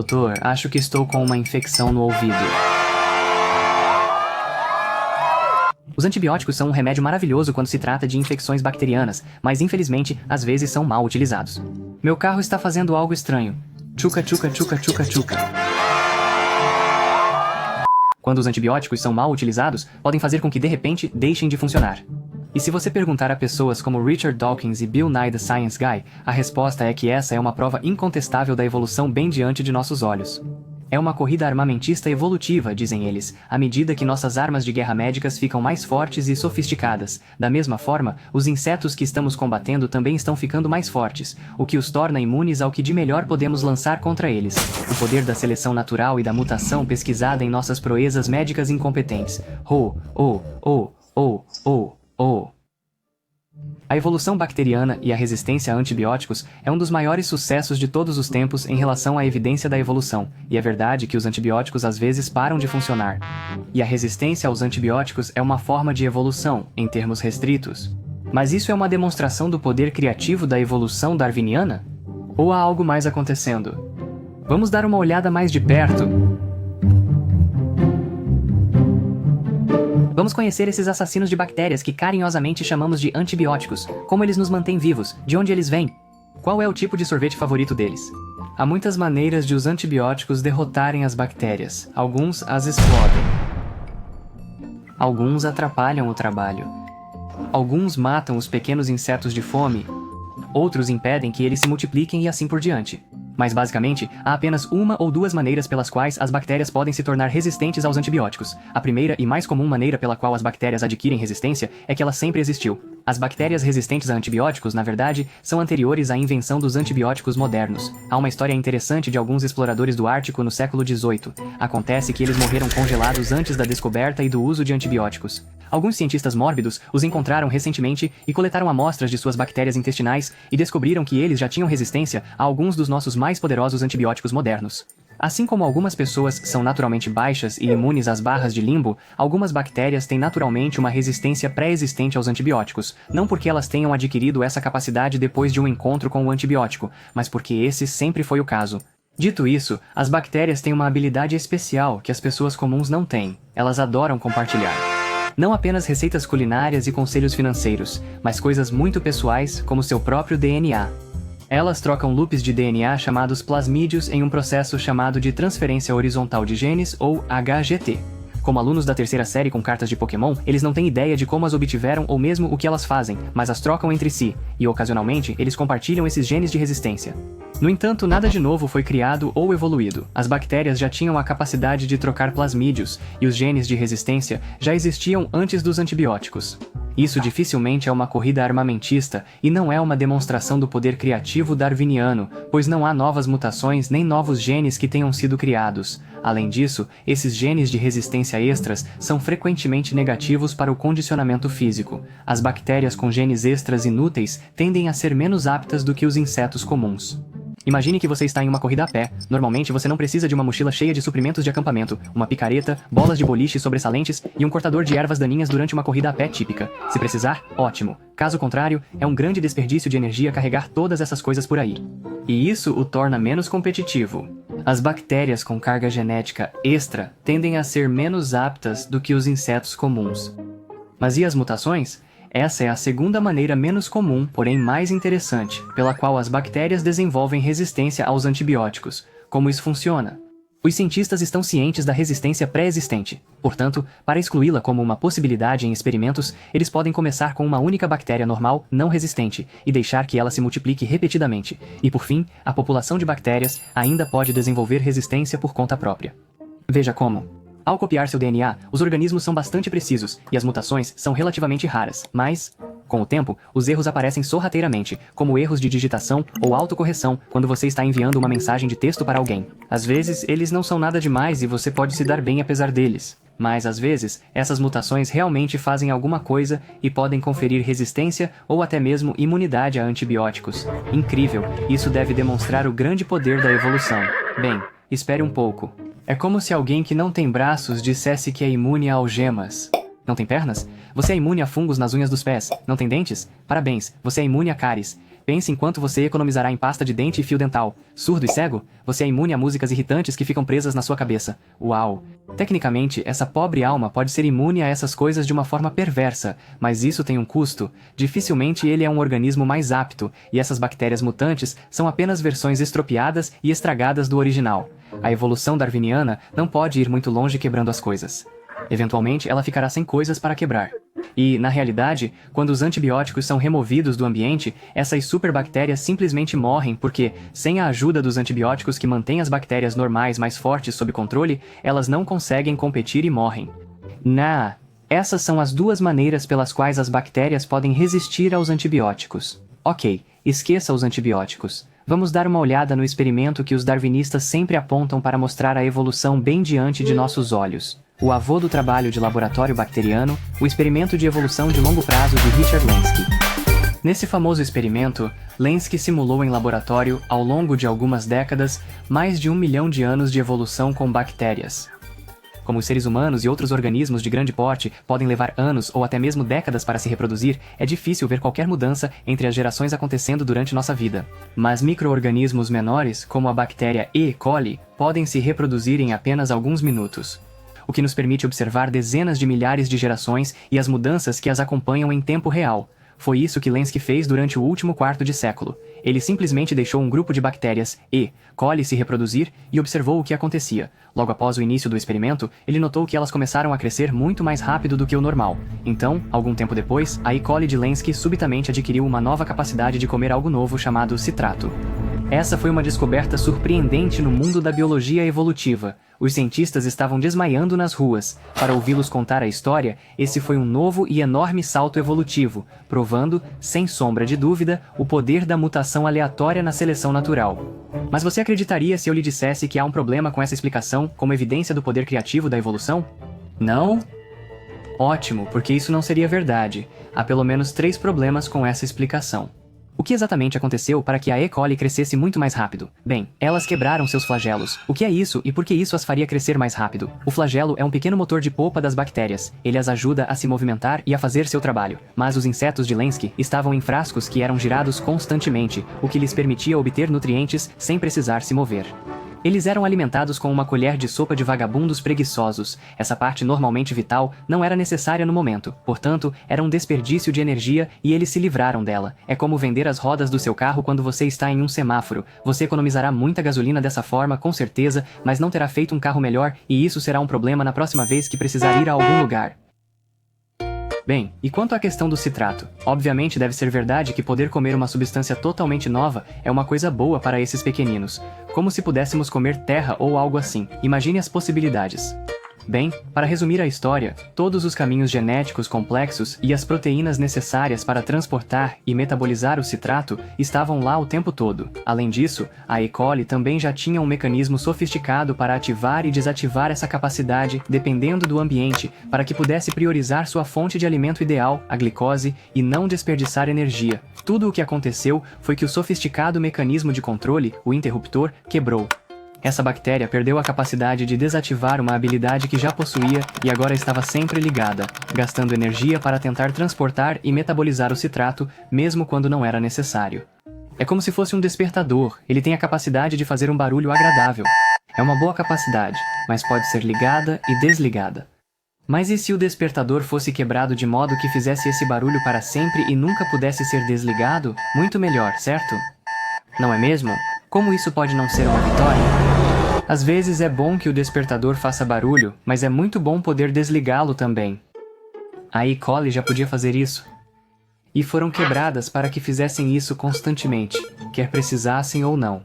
Doutor, acho que estou com uma infecção no ouvido. Os antibióticos são um remédio maravilhoso quando se trata de infecções bacterianas, mas infelizmente, às vezes são mal utilizados. Meu carro está fazendo algo estranho. Tchuca, tchuca, tchuca, tchuca, tchuca. Quando os antibióticos são mal utilizados, podem fazer com que de repente deixem de funcionar. E se você perguntar a pessoas como Richard Dawkins e Bill Nye the Science Guy, a resposta é que essa é uma prova incontestável da evolução bem diante de nossos olhos. É uma corrida armamentista evolutiva, dizem eles, à medida que nossas armas de guerra médicas ficam mais fortes e sofisticadas. Da mesma forma, os insetos que estamos combatendo também estão ficando mais fortes, o que os torna imunes ao que de melhor podemos lançar contra eles. O poder da seleção natural e da mutação pesquisada em nossas proezas médicas incompetentes. A evolução bacteriana e a resistência a antibióticos é um dos maiores sucessos de todos os tempos em relação à evidência da evolução, e é verdade que os antibióticos às vezes param de funcionar. E a resistência aos antibióticos é uma forma de evolução, em termos restritos. Mas isso é uma demonstração do poder criativo da evolução darwiniana? Ou há algo mais acontecendo? Vamos dar uma olhada mais de perto. Vamos conhecer esses assassinos de bactérias que carinhosamente chamamos de antibióticos, como eles nos mantêm vivos, de onde eles vêm. Qual é o tipo de sorvete favorito deles? Há muitas maneiras de os antibióticos derrotarem as bactérias. Alguns as explodem. Alguns atrapalham o trabalho. Alguns matam os pequenos insetos de fome. Outros impedem que eles se multipliquem e assim por diante. Mas basicamente, há apenas uma ou duas maneiras pelas quais as bactérias podem se tornar resistentes aos antibióticos. A primeira e mais comum maneira pela qual as bactérias adquirem resistência é que ela sempre existiu. As bactérias resistentes a antibióticos, na verdade, são anteriores à invenção dos antibióticos modernos. Há uma história interessante de alguns exploradores do Ártico no século XVIII. Acontece que eles morreram congelados antes da descoberta e do uso de antibióticos. Alguns cientistas mórbidos os encontraram recentemente e coletaram amostras de suas bactérias intestinais e descobriram que eles já tinham resistência a alguns dos nossos mais poderosos antibióticos modernos. Assim como algumas pessoas são naturalmente baixas e imunes às barras de limbo, algumas bactérias têm naturalmente uma resistência pré-existente aos antibióticos, não porque elas tenham adquirido essa capacidade depois de um encontro com o antibiótico, mas porque esse sempre foi o caso. Dito isso, as bactérias têm uma habilidade especial que as pessoas comuns não têm. Elas adoram compartilhar. Não apenas receitas culinárias e conselhos financeiros, mas coisas muito pessoais, como seu próprio DNA. Elas trocam loops de DNA chamados plasmídios em um processo chamado de transferência horizontal de genes, ou HGT. Como alunos da terceira série com cartas de Pokémon, eles não têm ideia de como as obtiveram ou mesmo o que elas fazem, mas as trocam entre si, e ocasionalmente eles compartilham esses genes de resistência. No entanto, nada de novo foi criado ou evoluído. As bactérias já tinham a capacidade de trocar plasmídios, e os genes de resistência já existiam antes dos antibióticos. Isso dificilmente é uma corrida armamentista e não é uma demonstração do poder criativo darwiniano, pois não há novas mutações nem novos genes que tenham sido criados. Além disso, esses genes de resistência extras são frequentemente negativos para o condicionamento físico. As bactérias com genes extras inúteis tendem a ser menos aptas do que os insetos comuns. Imagine que você está em uma corrida a pé. Normalmente você não precisa de uma mochila cheia de suprimentos de acampamento, uma picareta, bolas de boliche sobressalentes e um cortador de ervas daninhas durante uma corrida a pé típica. Se precisar, ótimo. Caso contrário, é um grande desperdício de energia carregar todas essas coisas por aí. E isso o torna menos competitivo. As bactérias com carga genética extra tendem a ser menos aptas do que os insetos comuns. Mas e as mutações? Essa é a segunda maneira menos comum, porém mais interessante, pela qual as bactérias desenvolvem resistência aos antibióticos. Como isso funciona? Os cientistas estão cientes da resistência pré-existente. Portanto, para excluí-la como uma possibilidade em experimentos, eles podem começar com uma única bactéria normal não resistente e deixar que ela se multiplique repetidamente. E por fim, a população de bactérias ainda pode desenvolver resistência por conta própria. Veja como. Ao copiar seu DNA, os organismos são bastante precisos e as mutações são relativamente raras, mas, com o tempo, os erros aparecem sorrateiramente, como erros de digitação ou autocorreção quando você está enviando uma mensagem de texto para alguém. Às vezes, eles não são nada demais e você pode se dar bem apesar deles. Mas, às vezes, essas mutações realmente fazem alguma coisa e podem conferir resistência ou até mesmo imunidade a antibióticos. Incrível! Isso deve demonstrar o grande poder da evolução. Bem, espere um pouco. É como se alguém que não tem braços dissesse que é imune a algemas. Não tem pernas? Você é imune a fungos nas unhas dos pés. Não tem dentes? Parabéns, você é imune a cáries. Pense em quanto você economizará em pasta de dente e fio dental. Surdo e cego? Você é imune a músicas irritantes que ficam presas na sua cabeça. Uau! Tecnicamente, essa pobre alma pode ser imune a essas coisas de uma forma perversa, mas isso tem um custo. Dificilmente ele é um organismo mais apto, e essas bactérias mutantes são apenas versões estropiadas e estragadas do original. A evolução darwiniana não pode ir muito longe quebrando as coisas. Eventualmente, ela ficará sem coisas para quebrar. E, na realidade, quando os antibióticos são removidos do ambiente, essas superbactérias simplesmente morrem porque, sem a ajuda dos antibióticos que mantêm as bactérias normais mais fortes sob controle, elas não conseguem competir e morrem. Essas são as duas maneiras pelas quais as bactérias podem resistir aos antibióticos. Ok, esqueça os antibióticos. Vamos dar uma olhada no experimento que os darwinistas sempre apontam para mostrar a evolução bem diante de nossos olhos. O avô do trabalho de laboratório bacteriano, o experimento de evolução de longo prazo de Richard Lenski. Nesse famoso experimento, Lenski simulou em laboratório, ao longo de algumas décadas, mais de 1 milhão de anos de evolução com bactérias. Como os seres humanos e outros organismos de grande porte podem levar anos ou até mesmo décadas para se reproduzir, é difícil ver qualquer mudança entre as gerações acontecendo durante nossa vida. Mas micro-organismos menores, como a bactéria E. coli, podem se reproduzir em apenas alguns minutos, o que nos permite observar dezenas de milhares de gerações e as mudanças que as acompanham em tempo real. Foi isso que Lenski fez durante o último quarto de século. Ele simplesmente deixou um grupo de bactérias E. coli se reproduzir e observou o que acontecia. Logo após o início do experimento, ele notou que elas começaram a crescer muito mais rápido do que o normal. Então, algum tempo depois, a E. coli de Lenski subitamente adquiriu uma nova capacidade de comer algo novo chamado citrato. Essa foi uma descoberta surpreendente no mundo da biologia evolutiva. Os cientistas estavam desmaiando nas ruas. Para ouvi-los contar a história, esse foi um novo e enorme salto evolutivo, provando, sem sombra de dúvida, o poder da mutação aleatória na seleção natural. Mas você acreditaria se eu lhe dissesse que há um problema com essa explicação como evidência do poder criativo da evolução? Não? Ótimo, porque isso não seria verdade. Há pelo menos 3 problemas com essa explicação. O que exatamente aconteceu para que a E. coli crescesse muito mais rápido? Bem, elas quebraram seus flagelos. O que é isso e por que isso as faria crescer mais rápido? O flagelo é um pequeno motor de polpa das bactérias. Ele as ajuda a se movimentar e a fazer seu trabalho. Mas os insetos de Lenski estavam em frascos que eram girados constantemente, o que lhes permitia obter nutrientes sem precisar se mover. Eles eram alimentados com uma colher de sopa de vagabundos preguiçosos. Essa parte normalmente vital não era necessária no momento, portanto, era um desperdício de energia e eles se livraram dela. É como vender as rodas do seu carro quando você está em um semáforo. Você economizará muita gasolina dessa forma, com certeza, mas não terá feito um carro melhor e isso será um problema na próxima vez que precisar ir a algum lugar. Bem, e quanto à questão do citrato? Obviamente deve ser verdade que poder comer uma substância totalmente nova é uma coisa boa para esses pequeninos. Como se pudéssemos comer terra ou algo assim. Imagine as possibilidades. Bem, para resumir a história, todos os caminhos genéticos complexos e as proteínas necessárias para transportar e metabolizar o citrato estavam lá o tempo todo. Além disso, a E. coli também já tinha um mecanismo sofisticado para ativar e desativar essa capacidade, dependendo do ambiente, para que pudesse priorizar sua fonte de alimento ideal, a glicose, e não desperdiçar energia. Tudo o que aconteceu foi que o sofisticado mecanismo de controle, o interruptor, quebrou. Essa bactéria perdeu a capacidade de desativar uma habilidade que já possuía e agora estava sempre ligada, gastando energia para tentar transportar e metabolizar o citrato, mesmo quando não era necessário. É como se fosse um despertador, ele tem a capacidade de fazer um barulho agradável. É uma boa capacidade, mas pode ser ligada e desligada. Mas e se o despertador fosse quebrado de modo que fizesse esse barulho para sempre e nunca pudesse ser desligado? Muito melhor, certo? Não é mesmo? Como isso pode não ser uma vitória? Às vezes é bom que o despertador faça barulho, mas é muito bom poder desligá-lo também. A E. coli já podia fazer isso. E foram quebradas para que fizessem isso constantemente, quer precisassem ou não.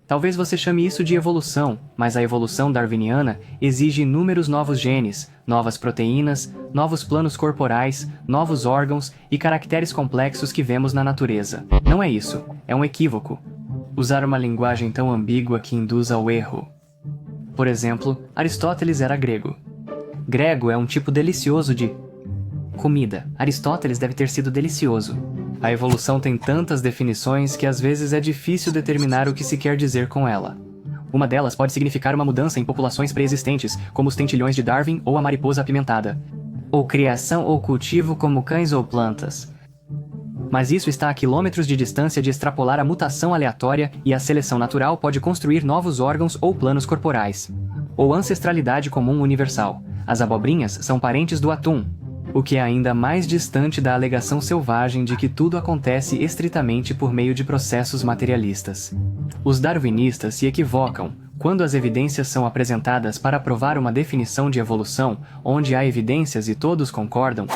Talvez você chame isso de evolução, mas a evolução darwiniana exige inúmeros novos genes, novas proteínas, novos planos corporais, novos órgãos e caracteres complexos que vemos na natureza. Não é isso, é um equívoco. Usar uma linguagem tão ambígua que induz ao erro. Por exemplo, Aristóteles era grego. Grego é um tipo delicioso de comida. Aristóteles deve ter sido delicioso. A evolução tem tantas definições que às vezes é difícil determinar o que se quer dizer com ela. Uma delas pode significar uma mudança em populações pré-existentes, como os tentilhões de Darwin ou a mariposa apimentada. Ou criação ou cultivo como cães ou plantas. Mas isso está a quilômetros de distância de extrapolar a mutação aleatória e a seleção natural pode construir novos órgãos ou planos corporais. Ou ancestralidade comum universal. As abobrinhas são parentes do atum, o que é ainda mais distante da alegação selvagem de que tudo acontece estritamente por meio de processos materialistas. Os darwinistas se equivocam quando as evidências são apresentadas para provar uma definição de evolução onde há evidências e todos concordam,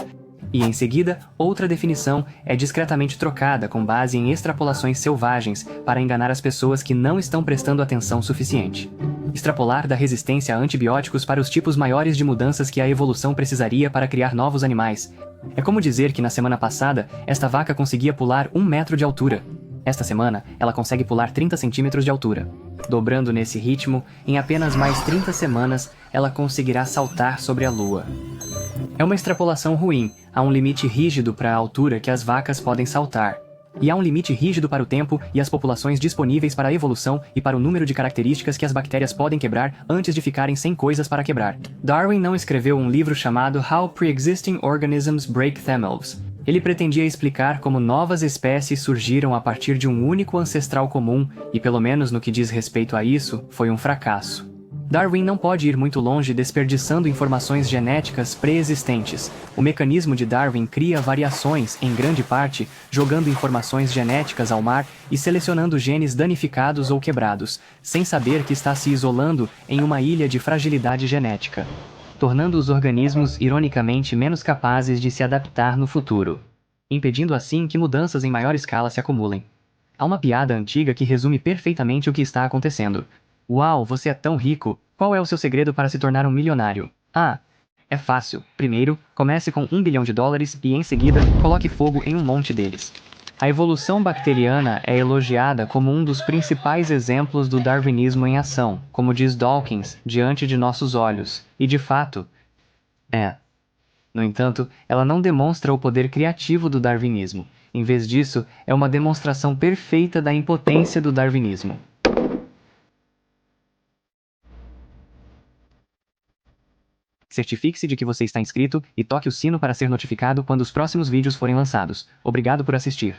e em seguida, outra definição é discretamente trocada com base em extrapolações selvagens para enganar as pessoas que não estão prestando atenção suficiente. Extrapolar da resistência a antibióticos para os tipos maiores de mudanças que a evolução precisaria para criar novos animais. É como dizer que na semana passada, esta vaca conseguia pular 1 metro de altura. Esta semana, ela consegue pular 30 centímetros de altura. Dobrando nesse ritmo, em apenas mais 30 semanas, ela conseguirá saltar sobre a Lua. É uma extrapolação ruim, há um limite rígido para a altura que as vacas podem saltar. E há um limite rígido para o tempo e as populações disponíveis para a evolução e para o número de características que as bactérias podem quebrar antes de ficarem sem coisas para quebrar. Darwin não escreveu um livro chamado How Pre-Existing Organisms Break Themselves. Ele pretendia explicar como novas espécies surgiram a partir de um único ancestral comum e, pelo menos no que diz respeito a isso, foi um fracasso. Darwin não pode ir muito longe desperdiçando informações genéticas pré-existentes. O mecanismo de Darwin cria variações, em grande parte, jogando informações genéticas ao mar e selecionando genes danificados ou quebrados, sem saber que está se isolando em uma ilha de fragilidade genética, tornando os organismos ironicamente menos capazes de se adaptar no futuro, impedindo assim que mudanças em maior escala se acumulem. Há uma piada antiga que resume perfeitamente o que está acontecendo. Uau, você é tão rico! Qual é o seu segredo para se tornar um milionário? Ah, é fácil. Primeiro, comece com $1 bilhão e em seguida, coloque fogo em um monte deles. A evolução bacteriana é elogiada como um dos principais exemplos do darwinismo em ação, como diz Dawkins, diante de nossos olhos. E de fato, é. No entanto, ela não demonstra o poder criativo do darwinismo. Em vez disso, é uma demonstração perfeita da impotência do darwinismo. Certifique-se de que você está inscrito e toque o sino para ser notificado quando os próximos vídeos forem lançados. Obrigado por assistir.